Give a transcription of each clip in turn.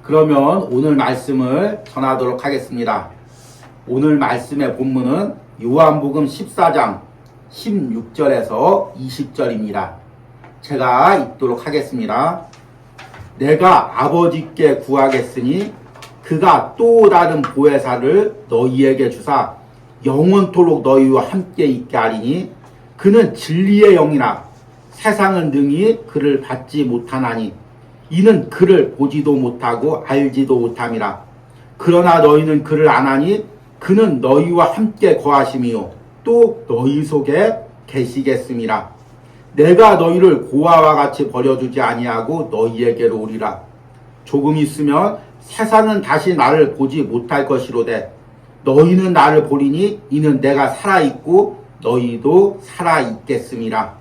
그러면 오늘 말씀을 전하도록 하겠습니다. 오늘 말씀의 본문은 요한복음 14장 16절에서 20절입니다. 제가 읽도록 하겠습니다. 내가 아버지께 구하겠으니 그가 또 다른 보혜사를 너희에게 주사 영원토록 너희와 함께 있게 하리니 그는 진리의 영이라 세상은 능히 그를 받지 못하나니 이는 그를 보지도 못하고 알지도 못함이라. 그러나 너희는 그를 아나니 그는 너희와 함께 거하심이요 또 너희 속에 계시겠음이라. 내가 너희를 고아와 같이 버려두지 아니하고 너희에게로 오리라. 조금 있으면 세상은 다시 나를 보지 못할 것이로되 너희는 나를 보리니 이는 내가 살아있고 너희도 살아있겠음이라.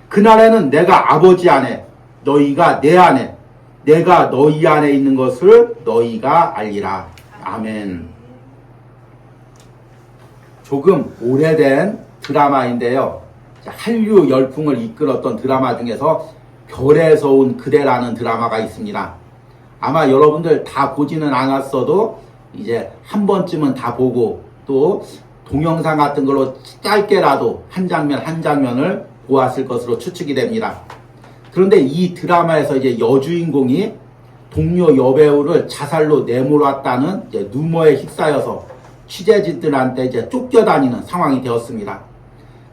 그날에는 내가 아버지 안에 너희가 내 안에 내가 너희 안에 있는 것을 너희가 알리라. 아멘. 조금 오래된 드라마인데요. 한류 열풍을 이끌었던 드라마 중에서 별에서 온 그대라는 드라마가 있습니다. 아마 여러분들 다 보지는 않았어도 이제 한 번쯤은 다 보고 또 동영상 같은 걸로 짧게라도 한 장면 한 장면을 보았을 것으로 추측이 됩니다. 그런데 이 드라마에서 이제 여주인공이 동료 여배우를 자살로 내몰았다는 이제 루머에 휩싸여서 취재진들한테 이제 쫓겨다니는 상황이 되었습니다.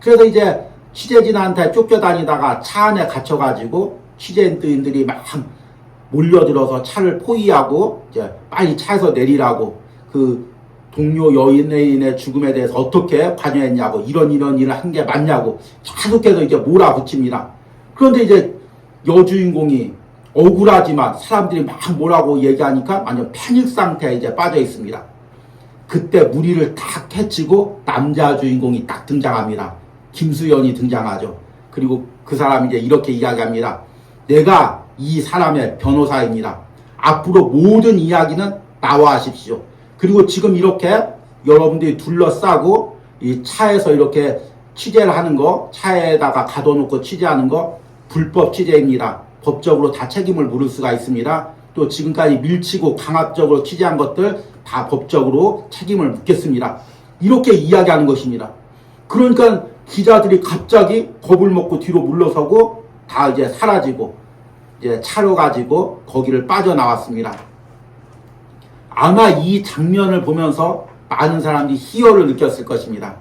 그래서 이제 취재진한테 쫓겨다니다가 차 안에 갇혀가지고 취재진들이 막 몰려들어서 차를 포위하고 이제 빨리 차에서 내리라고 그 동료 여인의 죽음에 대해서 어떻게 관여했냐고 이런 일을 한 게 맞냐고 계속해서 이제 몰아붙입니다. 그런데 이제 여주인공이 억울하지만 사람들이 막 뭐라고 얘기하니까 완전 패닉 상태에 이제 빠져 있습니다. 그때 무리를 딱 해치고 남자 주인공이 딱 등장합니다. 김수현이 등장하죠. 그리고 그 사람이 이제 이렇게 이야기합니다. 내가 이 사람의 변호사입니다. 앞으로 모든 이야기는 나와 하십시오. 그리고 지금 이렇게 여러분들이 둘러싸고 이 차에서 이렇게 취재를 하는 거, 차에다가 가둬놓고 취재하는 거 불법 취재입니다. 법적으로 다 책임을 물을 수가 있습니다. 또 지금까지 밀치고 강압적으로 취재한 것들 다 법적으로 책임을 묻겠습니다. 이렇게 이야기하는 것입니다. 그러니까 기자들이 갑자기 겁을 먹고 뒤로 물러서고 다 이제 사라지고 이제 차로 가지고 거기를 빠져나왔습니다. 아마 이 장면을 보면서 많은 사람들이 희열을 느꼈을 것입니다.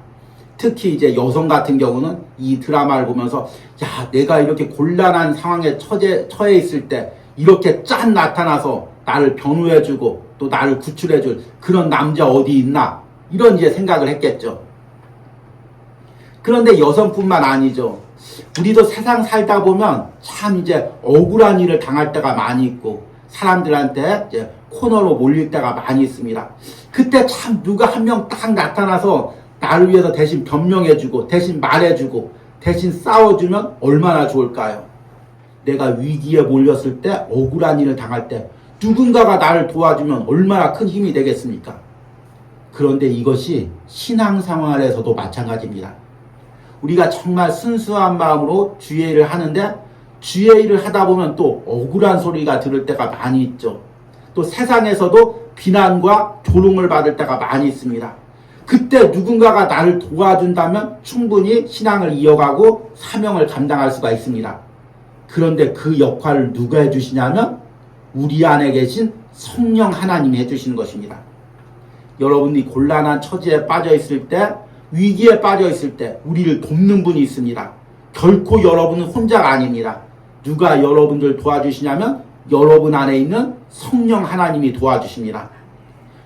특히 이제 여성 같은 경우는 이 드라마를 보면서 야, 내가 이렇게 곤란한 상황에 처해 있을 때 이렇게 짠 나타나서 나를 변호해주고 또 나를 구출해줄 그런 남자 어디 있나 이런 이제 생각을 했겠죠. 그런데 여성뿐만 아니죠. 우리도 세상 살다 보면 참 이제 억울한 일을 당할 때가 많이 있고 사람들한테 이제 코너로 몰릴 때가 많이 있습니다. 그때 참 누가 한 명 딱 나타나서 나를 위해서 대신 변명해주고 대신 말해주고 대신 싸워주면 얼마나 좋을까요? 내가 위기에 몰렸을 때 억울한 일을 당할 때 누군가가 나를 도와주면 얼마나 큰 힘이 되겠습니까? 그런데 이것이 신앙생활에서도 마찬가지입니다. 우리가 정말 순수한 마음으로 주의 일을 하는데 주의 일을 하다 보면 또 억울한 소리가 들을 때가 많이 있죠. 또 세상에서도 비난과 조롱을 받을 때가 많이 있습니다. 그때 누군가가 나를 도와준다면 충분히 신앙을 이어가고 사명을 감당할 수가 있습니다. 그런데 그 역할을 누가 해주시냐면 우리 안에 계신 성령 하나님이 해주시는 것입니다. 여러분이 곤란한 처지에 빠져 있을 때 위기에 빠져 있을 때 우리를 돕는 분이 있습니다. 결코 여러분은 혼자가 아닙니다. 누가 여러분들 도와주시냐면 여러분 안에 있는 성령 하나님이 도와주십니다.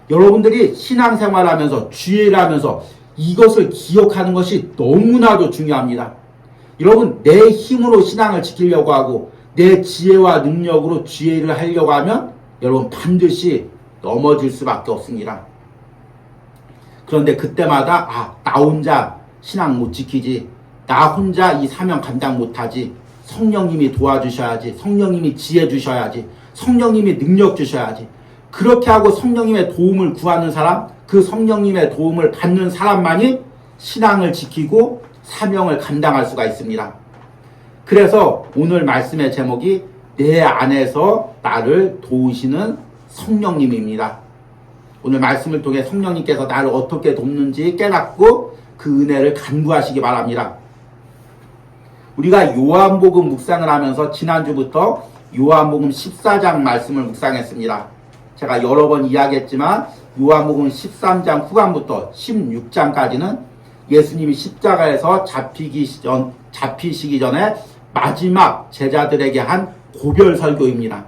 여러분들이 신앙생활하면서 주의를 하면서 이것을 기억하는 것이 너무나도 중요합니다. 여러분 내 힘으로 신앙을 지키려고 하고 내 지혜와 능력으로 주의를 하려고 하면 여러분 반드시 넘어질 수밖에 없습니다. 그런데 그때마다 나 혼자 신앙 못 지키지, 나 혼자 이 사명 감당 못하지, 성령님이 도와주셔야지, 성령님이 지혜 주셔야지, 성령님이 능력 주셔야지. 그렇게 하고 성령님의 도움을 구하는 사람, 그 성령님의 도움을 받는 사람만이 신앙을 지키고 사명을 감당할 수가 있습니다. 그래서 오늘 말씀의 제목이 내 안에서 나를 도우시는 성령님입니다. 오늘 말씀을 통해 성령님께서 나를 어떻게 돕는지 깨닫고 그 은혜를 간구하시기 바랍니다. 우리가 요한복음 묵상을 하면서 지난주부터 요한복음 14장 말씀을 묵상했습니다. 제가 여러 번 이야기했지만 요한복음 13장 후반부터 16장까지는 예수님이 십자가에서 잡히시기 전에 마지막 제자들에게 한 고별 설교입니다.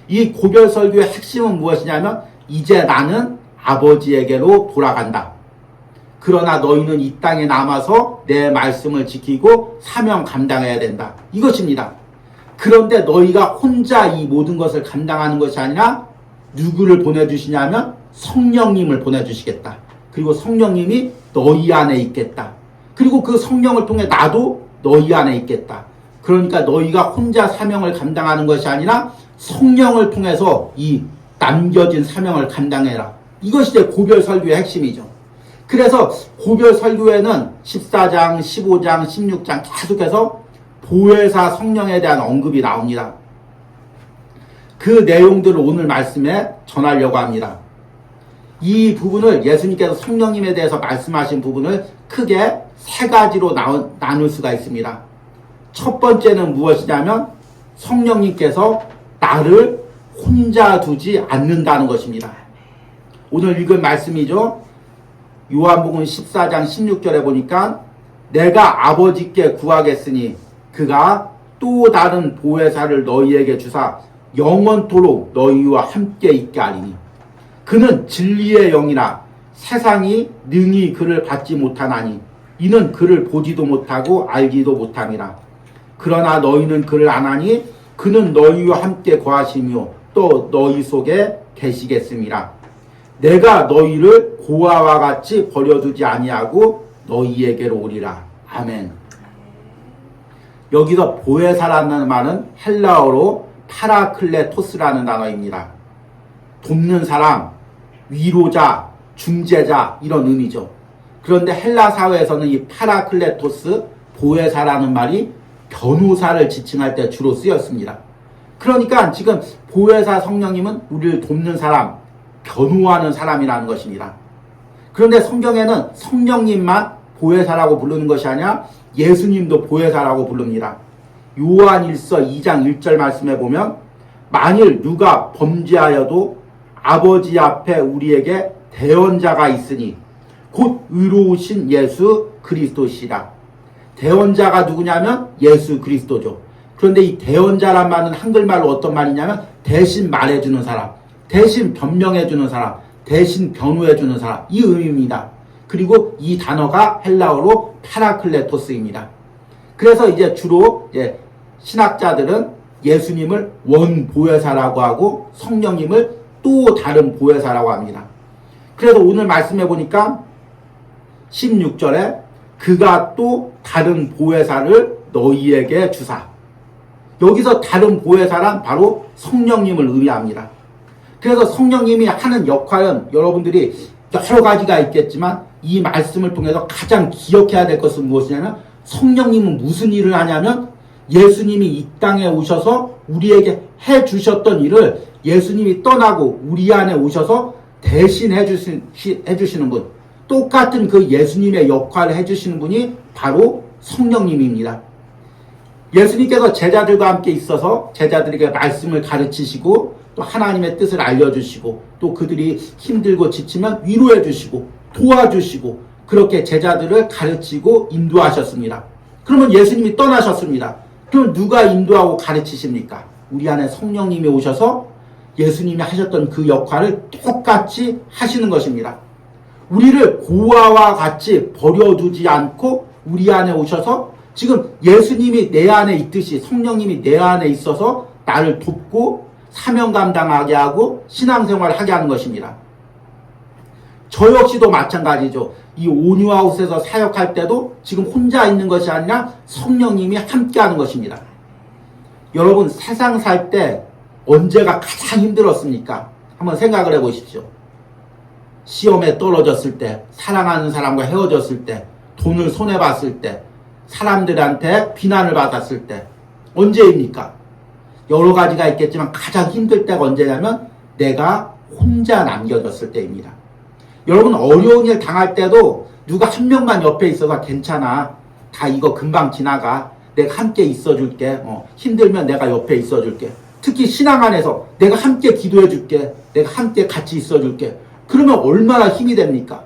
이 고별 설교의 핵심은 무엇이냐면 이제 나는 아버지에게로 돌아간다. 그러나 너희는 이 땅에 남아서 내 말씀을 지키고 사명 감당해야 된다. 이것입니다. 그런데 너희가 혼자 이 모든 것을 감당하는 것이 아니라 누구를 보내주시냐면 성령님을 보내주시겠다. 그리고 성령님이 너희 안에 있겠다. 그리고 그 성령을 통해 나도 너희 안에 있겠다. 그러니까 너희가 혼자 사명을 감당하는 것이 아니라 성령을 통해서 이 남겨진 사명을 감당해라. 이것이 이제 고별 설교의 핵심이죠. 그래서 고별 설교에는 14장, 15장, 16장 계속해서 보혜사 성령에 대한 언급이 나옵니다. 그 내용들을 오늘 말씀에 전하려고 합니다. 이 부분을 예수님께서 성령님에 대해서 말씀하신 부분을 크게 세 가지로 나눌 수가 있습니다. 첫 번째는 무엇이냐면 성령님께서 나를 혼자 두지 않는다는 것입니다. 오늘 읽은 말씀이죠. 요한복음 14장 16절에 보니까 내가 아버지께 구하겠으니 그가 또 다른 보혜사를 너희에게 주사 영원토록 너희와 함께 있게 하리니 그는 진리의 영이라 세상이 능히 그를 받지 못하나니 이는 그를 보지도 못하고 알지도 못함이라. 그러나 너희는 그를 아나니 그는 너희와 함께 거하시며 또 너희 속에 계시겠음이라. 내가 너희를 고아와 같이 버려두지 아니하고 너희에게로 오리라. 아멘. 여기서 보혜사라는 말은 헬라어로 파라클레토스라는 단어입니다. 돕는 사람, 위로자, 중재자 이런 의미죠. 그런데 헬라 사회에서는 이 파라클레토스, 보혜사라는 말이 변호사를 지칭할 때 주로 쓰였습니다. 그러니까 지금 보혜사 성령님은 우리를 돕는 사람, 변호하는 사람이라는 것입니다. 그런데 성경에는 성령님만 보혜사라고 부르는 것이 아니라 예수님도 보혜사라고 부릅니다. 요한 1서 2장 1절 말씀에 보면 만일 누가 범죄하여도 아버지 앞에 우리에게 대언자가 있으니 곧 의로우신 예수 그리스도시라. 대언자가 누구냐면 예수 그리스도죠. 그런데 이 대언자란 말은 한글말로 어떤 말이냐면 대신 말해주는 사람, 대신 변명해주는 사람, 대신 변호해주는 사람, 이 의미입니다. 그리고 이 단어가 헬라어로 파라클레토스입니다. 그래서 이제 주로 신학자들은 예수님을 원보혜사라고 하고 성령님을 또 다른 보혜사라고 합니다. 그래서 오늘 말씀해 보니까 16절에 그가 또 다른 보혜사를 너희에게 주사. 여기서 다른 보혜사란 바로 성령님을 의미합니다. 그래서 성령님이 하는 역할은 여러분들이 여러 가지가 있겠지만 이 말씀을 통해서 가장 기억해야 될 것은 무엇이냐면 성령님은 무슨 일을 하냐면 예수님이 이 땅에 오셔서 우리에게 해주셨던 일을 예수님이 떠나고 우리 안에 오셔서 대신 해주시는 분, 똑같은 그 예수님의 역할을 해주시는 분이 바로 성령님입니다. 예수님께서 제자들과 함께 있어서 제자들에게 말씀을 가르치시고 또 하나님의 뜻을 알려주시고 또 그들이 힘들고 지치면 위로해 주시고 도와주시고 그렇게 제자들을 가르치고 인도하셨습니다. 그러면 예수님이 떠나셨습니다. 그럼 누가 인도하고 가르치십니까? 우리 안에 성령님이 오셔서 예수님이 하셨던 그 역할을 똑같이 하시는 것입니다. 우리를 고아와 같이 버려두지 않고 우리 안에 오셔서 지금 예수님이 내 안에 있듯이 성령님이 내 안에 있어서 나를 돕고 사명 감당하게 하고 신앙생활을 하게 하는 것입니다. 저 역시도 마찬가지죠. 이 온유하우스에서 사역할 때도 지금 혼자 있는 것이 아니라 성령님이 함께 하는 것입니다. 여러분 세상 살 때 언제가 가장 힘들었습니까? 한번 생각을 해보십시오. 시험에 떨어졌을 때, 사랑하는 사람과 헤어졌을 때, 돈을 손해봤을 때, 사람들한테 비난을 받았을 때 언제입니까? 여러 가지가 있겠지만 가장 힘들 때가 언제냐면 내가 혼자 남겨졌을 때입니다. 여러분 어려운 일 당할 때도 누가 한 명만 옆에 있어서 괜찮아. 다 이거 금방 지나가. 내가 함께 있어줄게. 힘들면 내가 옆에 있어줄게. 특히 신앙 안에서 내가 함께 기도해줄게. 내가 함께 같이 있어줄게. 그러면 얼마나 힘이 됩니까?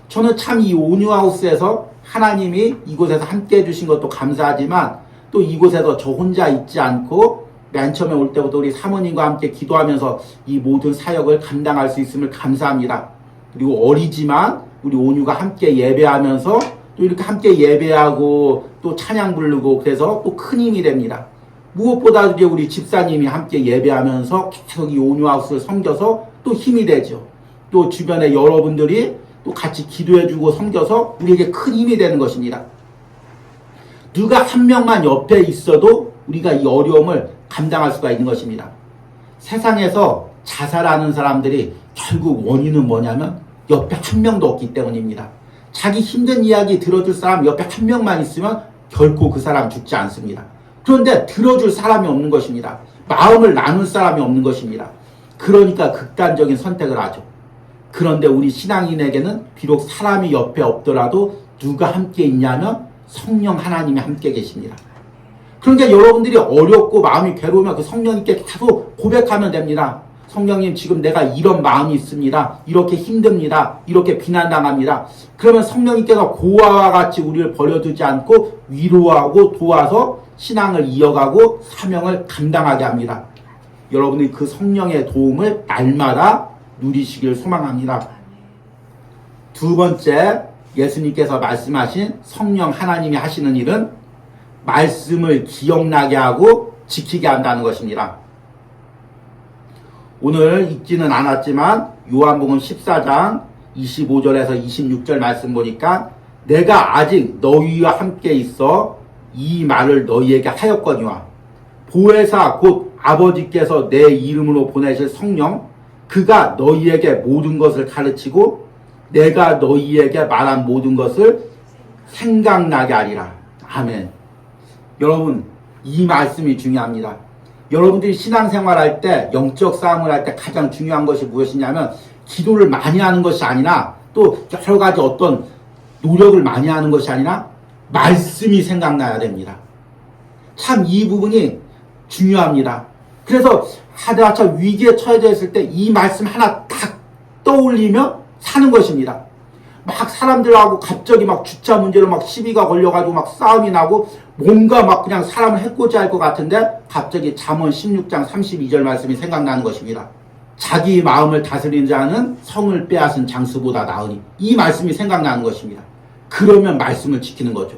저는 참 이 온유하우스에서 하나님이 이곳에서 함께 해주신 것도 감사하지만 또 이곳에서 저 혼자 있지 않고 맨 처음에 올 때부터 우리 사모님과 함께 기도하면서 이 모든 사역을 감당할 수 있음을 감사합니다. 그리고 어리지만 우리 온유가 함께 예배하면서 또 이렇게 함께 예배하고 또 찬양 부르고 그래서 또 큰 힘이 됩니다. 무엇보다 이제 우리 집사님이 함께 예배하면서 계속 이 온유하우스를 섬겨서 또 힘이 되죠. 또 주변에 여러분들이 또 같이 기도해주고 섬겨서 우리에게 큰 힘이 되는 것입니다. 누가 한 명만 옆에 있어도 우리가 이 어려움을 감당할 수가 있는 것입니다. 세상에서 자살하는 사람들이 결국 원인은 뭐냐면 옆에 한 명도 없기 때문입니다. 자기 힘든 이야기 들어줄 사람 옆에 한 명만 있으면 결코 그 사람 죽지 않습니다. 그런데 들어줄 사람이 없는 것입니다. 마음을 나눌 사람이 없는 것입니다. 그러니까 극단적인 선택을 하죠. 그런데 우리 신앙인에게는 비록 사람이 옆에 없더라도 누가 함께 있냐면 성령 하나님이 함께 계십니다. 그러니까 여러분들이 어렵고 마음이 괴로우면 그 성령님께 계속 고백하면 됩니다. 성령님 지금 내가 이런 마음이 있습니다. 이렇게 힘듭니다. 이렇게 비난당합니다. 그러면 성령님께서 고아와 같이 우리를 버려두지 않고 위로하고 도와서 신앙을 이어가고 사명을 감당하게 합니다. 여러분이 그 성령의 도움을 날마다 누리시길 소망합니다. 두 번째, 예수님께서 말씀하신 성령 하나님이 하시는 일은 말씀을 기억나게 하고 지키게 한다는 것입니다. 오늘 읽지는 않았지만 요한복음 14장 25절에서 26절 말씀 보니까 내가 아직 너희와 함께 있어 이 말을 너희에게 하였거니와 보혜사 곧 아버지께서 내 이름으로 보내실 성령 그가 너희에게 모든 것을 가르치고 내가 너희에게 말한 모든 것을 생각나게 하리라. 아멘. 여러분 이 말씀이 중요합니다. 여러분들이 신앙생활할 때 영적 싸움을 할 때 가장 중요한 것이 무엇이냐면 기도를 많이 하는 것이 아니라 또 여러 가지 어떤 노력을 많이 하는 것이 아니라 말씀이 생각나야 됩니다. 참 이 부분이 중요합니다. 그래서 내가 참 위기에 처해져 있을 때 이 말씀 하나 딱 떠올리면 사는 것입니다. 막 사람들하고 갑자기 막 주차 문제로 막 시비가 걸려가지고 막 싸움이 나고 뭔가 막 그냥 사람을 해코지 할 것 같은데 갑자기 잠언 16장 32절 말씀이 생각나는 것입니다. 자기 마음을 다스리는 자는 성을 빼앗은 장수보다 나으니 이 말씀이 생각나는 것입니다. 그러면 말씀을 지키는 거죠.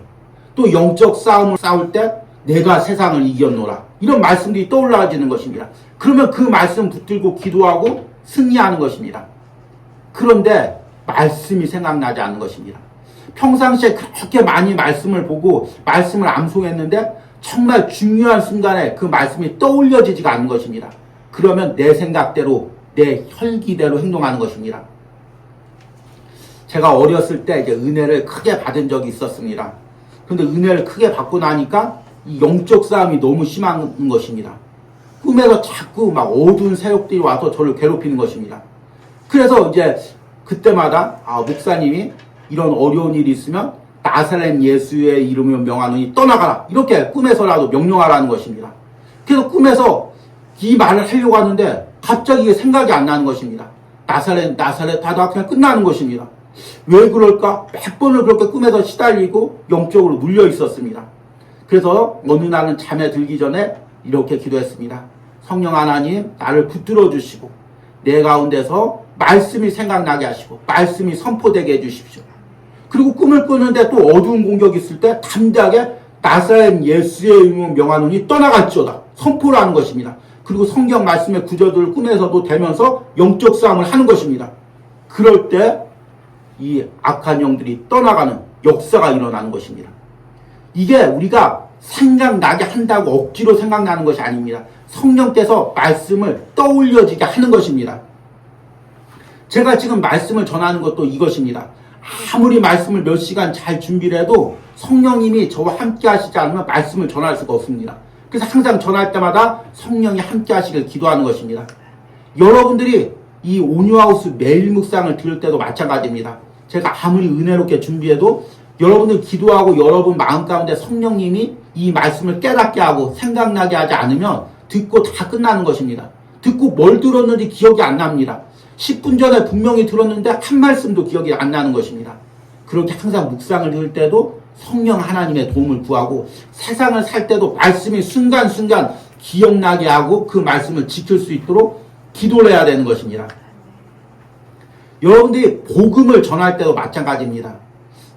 또 영적 싸움을 싸울 때 내가 세상을 이겼노라 이런 말씀들이 떠올라지는 것입니다. 그러면 그 말씀 붙들고 기도하고 승리하는 것입니다. 그런데 말씀이 생각나지 않는 것입니다. 평상시에 그렇게 많이 말씀을 보고 말씀을 암송했는데 정말 중요한 순간에 그 말씀이 떠올려지지가 않는 것입니다. 그러면 내 생각대로 내 혈기대로 행동하는 것입니다. 제가 어렸을 때 이제 은혜를 크게 받은 적이 있었습니다. 그런데 은혜를 크게 받고 나니까 이 영적 싸움이 너무 심한 것입니다. 꿈에서 자꾸 막 어두운 세력들이 와서 저를 괴롭히는 것입니다. 그래서 이제 그때마다 목사님이 이런 어려운 일이 있으면 나사렛 예수의 이름으로 명하노니 떠나가라 이렇게 꿈에서라도 명령하라는 것입니다. 그래서 꿈에서 이 말을 하려고 하는데 갑자기 이게 생각이 안 나는 것입니다. 나사렛 하다가 그냥 끝나는 것입니다. 왜 그럴까? 몇 번을 그렇게 꿈에서 시달리고 영적으로 눌려 있었습니다. 그래서 어느 날은 잠에 들기 전에 이렇게 기도했습니다. 성령 하나님 나를 붙들어 주시고 내 가운데서 말씀이 생각나게 하시고 말씀이 선포되게 해주십시오. 그리고 꿈을 꾸는데 또 어두운 공격이 있을 때 담대하게 나사렛 예수의 이름으로 명하노니 떠나갈지어다 선포를 하는 것입니다. 그리고 성경 말씀의 구절들을 꿈에서도 대면서 영적 싸움을 하는 것입니다. 그럴 때 이 악한 영들이 떠나가는 역사가 일어나는 것입니다. 이게 우리가 생각나게 한다고 억지로 생각나는 것이 아닙니다. 성령께서 말씀을 떠올려지게 하는 것입니다. 제가 지금 말씀을 전하는 것도 이것입니다. 아무리 말씀을 몇 시간 잘 준비를 해도 성령님이 저와 함께 하시지 않으면 말씀을 전할 수가 없습니다. 그래서 항상 전할 때마다 성령이 함께 하시길 기도하는 것입니다. 여러분들이 이 온유하우스 매일 묵상을 들을 때도 마찬가지입니다. 제가 아무리 은혜롭게 준비해도 여러분들 기도하고 여러분 마음 가운데 성령님이 이 말씀을 깨닫게 하고 생각나게 하지 않으면 듣고 다 끝나는 것입니다. 듣고 뭘 들었는지 기억이 안 납니다. 10분 전에 분명히 들었는데 한 말씀도 기억이 안 나는 것입니다. 그렇게 항상 묵상을 들을 때도 성령 하나님의 도움을 구하고 세상을 살 때도 말씀이 순간순간 기억나게 하고 그 말씀을 지킬 수 있도록 기도를 해야 되는 것입니다. 여러분들이 복음을 전할 때도 마찬가지입니다.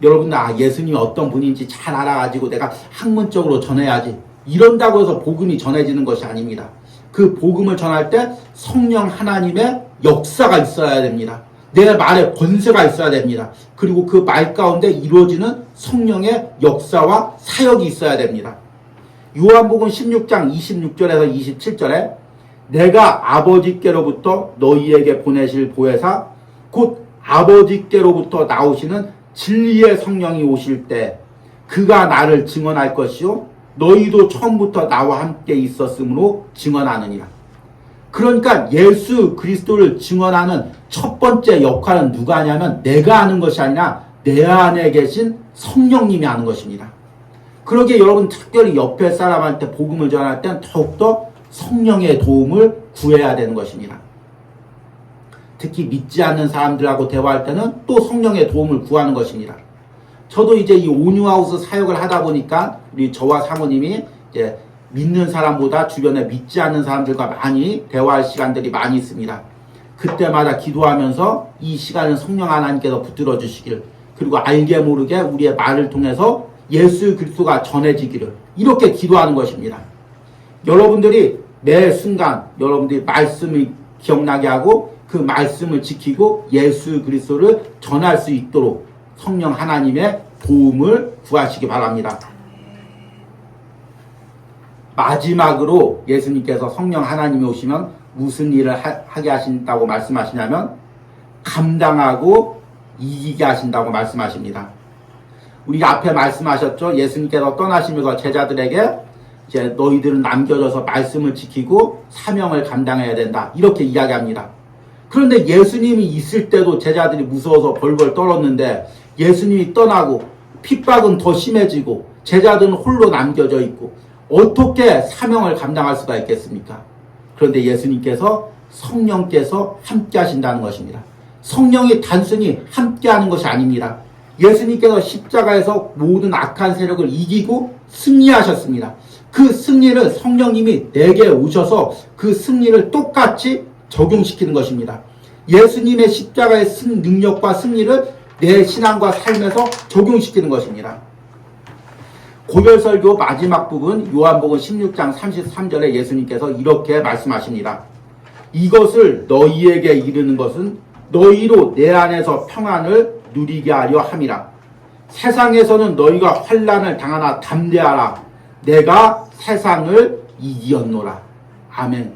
여러분들 예수님이 어떤 분인지 잘 알아가지고 내가 학문적으로 전해야지 이런다고 해서 복음이 전해지는 것이 아닙니다. 그 복음을 전할 때 성령 하나님의 역사가 있어야 됩니다. 내 말에 권세가 있어야 됩니다. 그리고 그 말 가운데 이루어지는 성령의 역사와 사역이 있어야 됩니다. 요한복음 16장 26절에서 27절에 내가 아버지께로부터 너희에게 보내실 보혜사 곧 아버지께로부터 나오시는 진리의 성령이 오실 때 그가 나를 증언할 것이요 너희도 처음부터 나와 함께 있었으므로 증언하느니라. 그러니까 예수 그리스도를 증언하는 첫 번째 역할은 누가 하냐면 내가 하는 것이 아니라 내 안에 계신 성령님이 하는 것입니다. 그러기에 여러분 특별히 옆에 사람한테 복음을 전할 때는 더욱더 성령의 도움을 구해야 되는 것입니다. 특히 믿지 않는 사람들하고 대화할 때는 또 성령의 도움을 구하는 것입니다. 저도 이제 이 온유하우스 사역을 하다 보니까 우리 저와 사모님이 이제 믿는 사람보다 주변에 믿지 않는 사람들과 많이 대화할 시간들이 많이 있습니다. 그때마다 기도하면서 이 시간을 성령 하나님께서 붙들어 주시길 그리고 알게 모르게 우리의 말을 통해서 예수 그리스도가 전해지기를 이렇게 기도하는 것입니다. 여러분들이 매 순간 여러분들이 말씀을 기억나게 하고 그 말씀을 지키고 예수 그리스도를 전할 수 있도록 성령 하나님의 도움을 구하시기 바랍니다. 마지막으로 예수님께서 성령 하나님이 오시면 무슨 일을 하게 하신다고 말씀하시냐면 감당하고 이기게 하신다고 말씀하십니다. 우리가 앞에 말씀하셨죠. 예수님께서 떠나시면서 제자들에게 이제 너희들은 남겨져서 말씀을 지키고 사명을 감당해야 된다. 이렇게 이야기합니다. 그런데 예수님이 있을 때도 제자들이 무서워서 벌벌 떨었는데 예수님이 떠나고 핍박은 더 심해지고 제자들은 홀로 남겨져 있고 어떻게 사명을 감당할 수가 있겠습니까? 그런데 예수님께서 성령께서 함께 하신다는 것입니다. 성령이 단순히 함께 하는 것이 아닙니다. 예수님께서 십자가에서 모든 악한 세력을 이기고 승리하셨습니다. 그 승리를 성령님이 내게 오셔서 그 승리를 똑같이 적용시키는 것입니다. 예수님의 십자가의 능력과 승리를 내 신앙과 삶에서 적용시키는 것입니다. 고별설교 마지막 부분 요한복음 16장 33절에 예수님께서 이렇게 말씀하십니다. 이것을 너희에게 이르는 것은 너희로 내 안에서 평안을 누리게 하려 함이라. 세상에서는 너희가 환난을 당하나 담대하라. 내가 세상을 이기었노라. 아멘.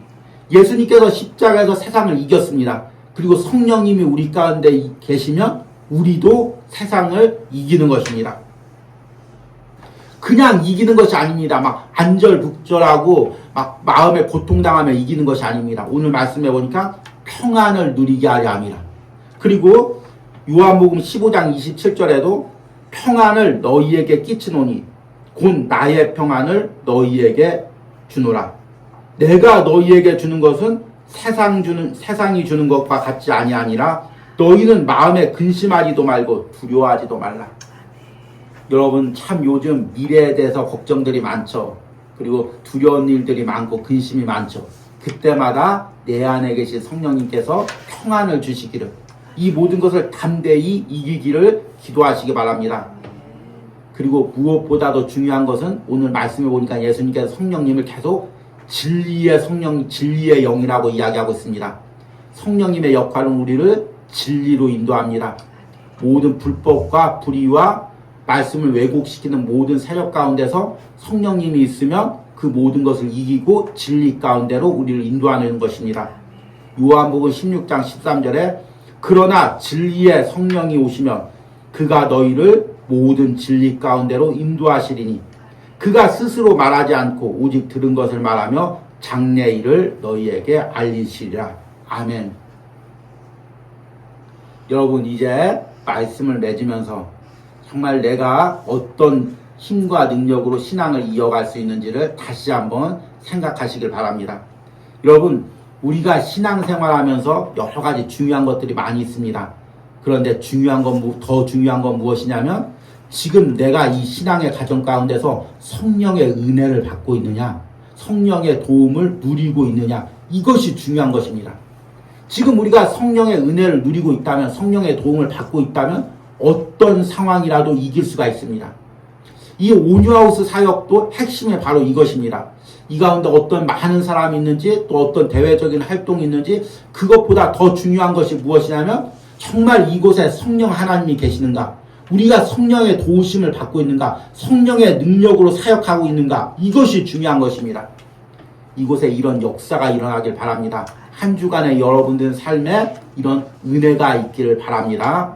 예수님께서 십자가에서 세상을 이겼습니다. 그리고 성령님이 우리 가운데 계시면 우리도 세상을 이기는 것입니다. 그냥 이기는 것이 아닙니다. 막 안절부절하고 막 마음에 고통당하며 이기는 것이 아닙니다. 오늘 말씀해 보니까 평안을 누리게 하려 함이라. 그리고 요한복음 15장 27절에도 평안을 너희에게 끼치노니 곧 나의 평안을 너희에게 주노라. 내가 너희에게 주는 것은 세상이 주는 것과 같지 아니하니라. 너희는 마음에 근심하지도 말고 두려워하지도 말라. 여러분 참 요즘 미래에 대해서 걱정들이 많죠. 그리고 두려운 일들이 많고 근심이 많죠. 그때마다 내 안에 계신 성령님께서 평안을 주시기를 이 모든 것을 담대히 이기기를 기도하시기 바랍니다. 그리고 무엇보다도 중요한 것은 오늘 말씀해 보니까 예수님께서 성령님을 계속 진리의 성령, 진리의 영이라고 이야기하고 있습니다. 성령님의 역할은 우리를 진리로 인도합니다. 모든 불법과 불의와 말씀을 왜곡시키는 모든 세력 가운데서 성령님이 있으면 그 모든 것을 이기고 진리 가운데로 우리를 인도하는 것입니다. 요한복음 16장 13절에 그러나 진리의 성령이 오시면 그가 너희를 모든 진리 가운데로 인도하시리니 그가 스스로 말하지 않고 오직 들은 것을 말하며 장래일을 너희에게 알리시리라. 아멘. 여러분, 이제 말씀을 맺으면서 정말 내가 어떤 힘과 능력으로 신앙을 이어갈 수 있는지를 다시 한번 생각하시길 바랍니다. 여러분, 우리가 신앙생활하면서 여러 가지 중요한 것들이 많이 있습니다. 그런데 더 중요한 건 무엇이냐면 지금 내가 이 신앙의 과정 가운데서 성령의 은혜를 받고 있느냐, 성령의 도움을 누리고 있느냐, 이것이 중요한 것입니다. 지금 우리가 성령의 은혜를 누리고 있다면, 성령의 도움을 받고 있다면 어떤 상황이라도 이길 수가 있습니다. 이 온유하우스 사역도 핵심이 바로 이것입니다. 이 가운데 어떤 많은 사람이 있는지, 또 어떤 대외적인 활동이 있는지, 그것보다 더 중요한 것이 무엇이냐면 정말 이곳에 성령 하나님이 계시는가, 우리가 성령의 도우심을 받고 있는가, 성령의 능력으로 사역하고 있는가, 이것이 중요한 것입니다. 이곳에 이런 역사가 일어나길 바랍니다. 한 주간의 여러분들 삶에 이런 은혜가 있기를 바랍니다.